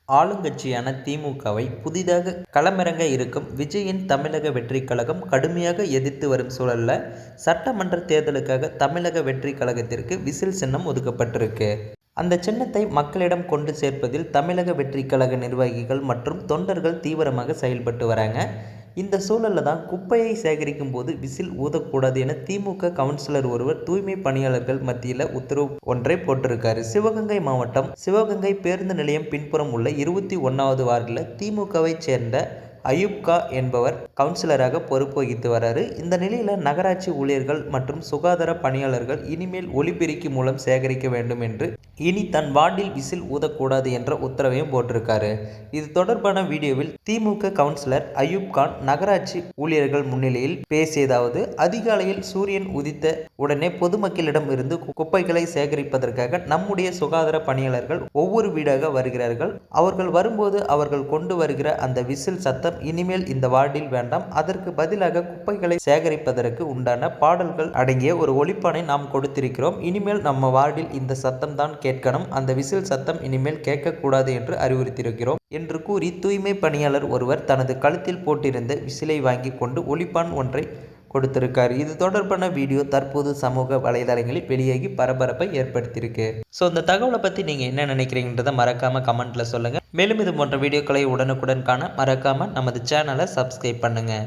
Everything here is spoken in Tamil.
ஆளுங்கட்சியான திமுகவை புதிதாக களமிறங்க இருக்கும் விஜயின் தமிழக வெற்றிக் கழகம் கடுமையாக எதிர்த்து வரும் சூழல்ல சட்டமன்ற தேர்தலுக்காக தமிழக வெற்றிக் கழகத்திற்கு விசில் சின்னம் ஒதுக்கப்பட்டிருக்கு. அந்த சின்னத்தை மக்களிடம் கொண்டு சேர்ப்பதில் தமிழக வெற்றிக் கழக நிர்வாகிகள் மற்றும் தொண்டர்கள் தீவிரமாக செயல்பட்டு வராங்க. இந்த சூழலில் தான் குப்பையை சேகரிக்கும் போது விசில் ஊதக்கூடாது என திமுக கவுன்சிலர் ஒருவர் தூய்மை பணியாளர்கள் மத்தியில் உத்தரவு ஒன்றை போட்டிருக்காரு. சிவகங்கை மாவட்டம் சிவகங்கை பேருந்து நிலையம் பின்புறம் உள்ள 21வது வார்டில் திமுகவை சேர்ந்த அயூப்கா என்பவர் கவுன்சிலராக பொறுப்பு வகித்து வராரு. இந்த நிலையில் நகராட்சி ஊழியர்கள் மற்றும் சுகாதார பணியாளர்கள் இனிமேல் ஒலிபெருக்கி மூலம் சேகரிக்க வேண்டும் என்று இனி தன் வார்டில் விசில் ஊதக்கூடாது என்ற உத்தரவையும் போட்டிருக்காரு. இது தொடர்பான வீடியோவில் திமுக கவுன்சிலர் அயூப் கான் நகராட்சி ஊழியர்கள் முன்னிலையில் பேசியதாவது: அதிகாலையில் சூரியன் உதித்த உடனே பொதுமக்களிடம் இருந்து குப்பைகளை சேகரிப்பதற்காக நம்முடைய சுகாதார பணியாளர்கள் ஒவ்வொரு வீடாக வருகிறார்கள். அவர்கள் வரும்போது அவர்கள் கொண்டு வருகிற அந்த விசில் சத்தம் இனிமேல் இந்த வார்டில் வேண்டாம். அதற்கு பதிலாக குப்பைகளை சேகரிப்பதற்கு உண்டான பாடல்கள் அடங்கிய ஒரு ஒலிப்பானை நாம் கொடுத்திருக்கிறோம். இனிமேல் நம்ம வார்டில் இந்த சத்தம் தான் கேட்கணும். அந்த விசில் சத்தம் இனிமேல் கேட்கக்கூடாது என்று அறிவுறுத்தியிருக்கிறோம் என்று கூறி தூய்மை பணியாளர் ஒருவர் தனது கழுத்தில் போட்டிருந்த விசிலை வாங்கி கொண்டு ஒலிப்பான் ஒன்றை கொடுத்திருக்காரு. இது தொடர்பான வீடியோ தற்போது சமூக வலைதளங்களில் வெளியாகி பரபரப்பை ஏற்படுத்தியிருக்கு. ஸோ இந்த தகவலை பற்றி நீங்கள் என்ன நினைக்கிறீங்கன்றதை மறக்காமல் கமெண்ட்டில் சொல்லுங்கள். மேலும் இது போன்ற வீடியோக்களை உடனுக்குடன் காண மறக்காமல் நமது சேனலை சப்ஸ்கிரைப் பண்ணுங்கள்.